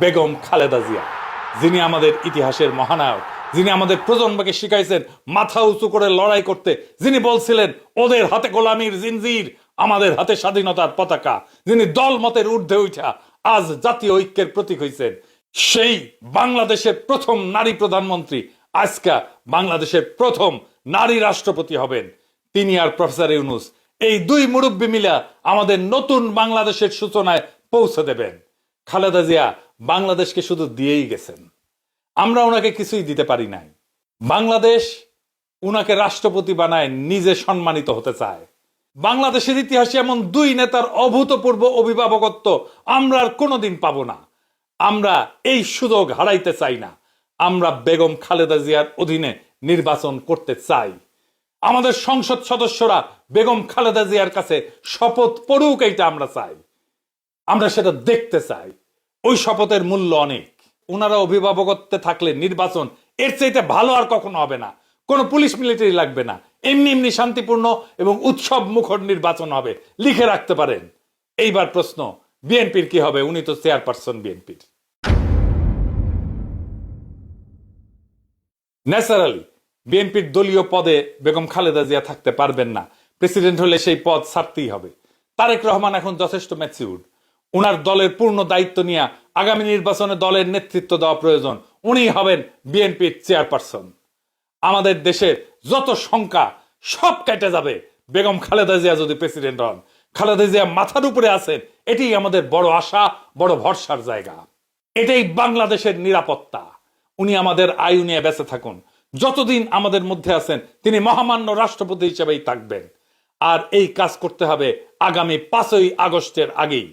বেগম খালেদা জিয়া, যিনি আমাদের ইতিহাসের মহানায়ক, যিনি আমাদের প্রজন্মকে শিখাইছেন মাথা উঁচু করে লড়াই করতে, যিনি বলছিলেন ওদের হাতে গোলামির জিনজির, আমাদের হাতে স্বাধীনতার পতাকা, যিনি দল মতের ঊর্ধ্বে উঠা আজ জাতীয় ঐক্যের প্রতীক হয়েছেন, সেই বাংলাদেশের প্রথম নারী প্রধানমন্ত্রী আজকে বাংলাদেশের প্রথম নারী রাষ্ট্রপতি হবেন। তিনি আর প্রফেসর ইউনূস, এই দুই মুরব্বী মিলা আমাদের নতুন বাংলাদেশের সূচনায় পৌঁছে দেবেন। খালেদা জিয়া বাংলাদেশকে শুধু দিয়েই গেছেন, আমরা ওনাকে কিছুই দিতে পারি নাই। বাংলাদেশ উনাকে রাষ্ট্রপতি বানায় নিজে সম্মানিত হতে চায়। বাংলাদেশের ইতিহাসে এমন দুই নেতার অভূতপূর্ব অভিভাবকত্ব আমরা আর কোনোদিন পাবো না। আমরা এই সুযোগ হারাইতে চাই না। আমরা বেগম খালেদা জিয়ার অধীনে নির্বাচন করতে চাই। আমাদের সংসদ সদস্যরা বেগম খালেদা জিয়ার কাছে শপথ পড়ুক, এইটা আমরা চাই। আমরা সেটা দেখতে চাই। ওই শপথের মূল্য অনেক। ওনারা অভিভাবকত্বে থাকলে নির্বাচন এর চাইতে ভালো আর কখনো হবে না। কোনো পুলিশ মিলিটারি লাগবে না, এমনি এমনি শান্তিপূর্ণ এবং উৎসব মুখর নির্বাচন হবে, লিখে রাখতে পারেন। এইবার প্রশ্ন, বিএনপির কি হবে? উনি তো চেয়ারপারসন বিএনপির। ন্যাচারালি বিএনপির দলীয় পদে বেগম খালেদা জিয়া থাকতে পারবেন না। প্রেসিডেন্ট হলে সেই পদ ছাড়তেই হবে। তারেক রহমান এখন যথেষ্ট ম্যাচিউরড। উনার দলের পূর্ণ দায়িত্ব নিয়ে আগামী নির্বাচনে দলের নেতৃত্ব দেওয়া প্রয়োজন। উনি হবেন বিএনপির চেয়ারপারসন। আমাদের দেশের যত শঙ্কা সব কেটে যাবে বেগম খালেদা জিয়া যদি প্রেসিডেন্ট হন। খালেদা জিয়া মাথার উপরে আছেন, এটাই আমাদের বড় আশা, বড় ভরসার জায়গা। এটাই বাংলাদেশের নিরাপত্তা। উনি আমাদের আয়ু নিয়ে বেঁচে থাকুন। যতদিন আমাদের মধ্যে আছেন তিনি মহামান্য রাষ্ট্রপতি হিসেবেই থাকবেন। আর এই কাজ করতে হবে আগামী 5ই আগস্টের আগেই।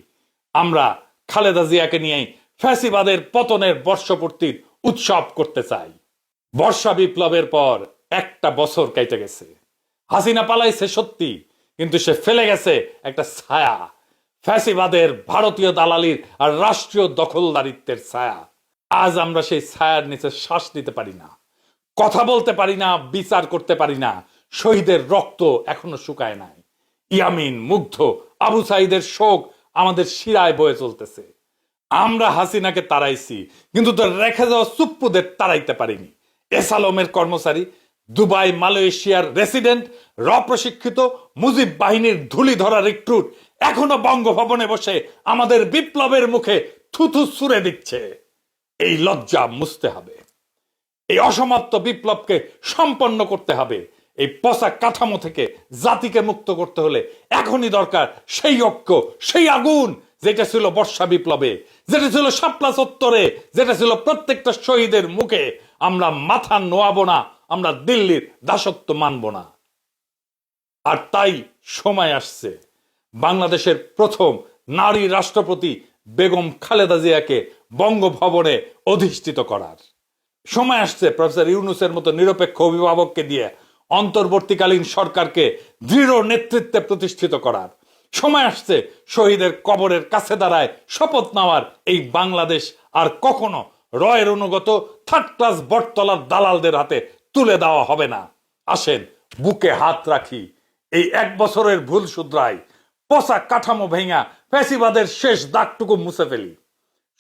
আমরা খালেদা জিয়াকে নিয়েই ফ্যাসিবাদের পতনের বর্ষপূর্তির উৎসব করতে চাই। বর্ষা বিপ্লবের পর একটা বছর কেটে গেছে। হাসিনা পালাইছে সত্যি, কিন্তু সে ফেলে গেছে একটা ছায়া, ফ্যাসিবাদের ভারতীয় দালালির আর রাষ্ট্রীয় দখলদারিত্বের ছায়া। আজ আমরা সেই ছায়ার নিচে শ্বাস নিতে পারি না, কথা বলতে পারি না, বিচার করতে পারি না। শহীদের রক্ত এখনো শুকায় নাই। ইয়ামিন, মুগ্ধ, আবু সাইদের শোক আমাদের শিরায় বয়ে চলতেছে। আমরা হাসিনাকে তাড়াইছি, কিন্তু তো রেখে যাওয়া চুপ্পুদের তাড়াইতে পারিনি। এসালমের কর্মচারী, দুবাই মালয়েশিয়ার রেসিডেন্ট, প্রশিক্ষিত মুজিব বাহিনীর ধুলি ধরা রিক্রুট এখনো বঙ্গভবনে বসে আমাদের বিপ্লবের মুখে থুথু ছুঁড়ে দিচ্ছে। এই লজ্জা মুছতে হবে। এই অসমাপ্ত বিপ্লবকে সম্পন্ন করতে হবে। এই পচা কাঠামো থেকে জাতিকে মুক্ত করতে হলে এখনই দরকার সেই ঐক্য, সেই আগুন যেটা ছিল বর্ষা বিপ্লবে, যেটা ছিল শাপলা চত্বরে, যেটা ছিল প্রত্যেকটা শহীদের মুখে। আমরা মাথা নোয়াবো না, আমরা দিল্লির দাসত্ব মানব না। আর তাই সময় আসছে বাংলাদেশের প্রথম নারী রাষ্ট্রপতি বেগম খালেদা জিয়াকে বঙ্গভবনে অধিষ্ঠিত করার। সময় আসছে প্রফেসর ইউনূসের মতো নিরপেক্ষ অভিভাবককে দিয়ে অন্তর্বর্তীকালীন সরকারকে দৃঢ় নেতৃত্বে প্রতিষ্ঠিত করার। সময় আসছে শহীদের কবরের কাছে দাঁড়ায় শপথ নেওয়ার। এই বাংলাদেশ আর কখনো রয়ের অনুগত থার্ড ক্লাস বটতলার দালালদের হাতে তুলে দেওয়া হবে না। আসেন বুকে হাত রাখি, এই 1 বছরের ভুল শুধরাই, পচা কাঠামো ভেঙা ফ্যাসিবাদের শেষ দাগটুকু মুছে ফেলি।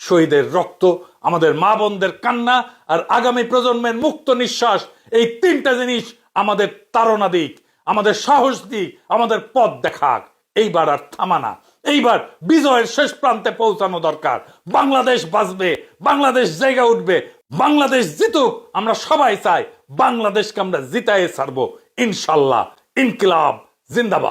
শহীদের রক্ত, আমাদের মা বোনদের কান্না আর আগামী প্রজন্মের মুক্ত নিঃশ্বাস, এই 3টা জিনিস আমাদের তাড়না দিক, আমাদের সাহস দিক, আমাদের পথ দেখাক। এইবার আর থামানা, এইবার বিজয়ের শেষ প্রান্তে পৌঁছানো দরকার। বাংলাদেশ বাঁচবে, বাংলাদেশ জায়গা উঠবে, বাংলাদেশ জিতুক। আমরা সবাই চাই বাংলাদেশকে আমরা জিতায়ে ছাড়বো ইনশাল্লাহ। ইনকিলাব জিন্দাবাদ।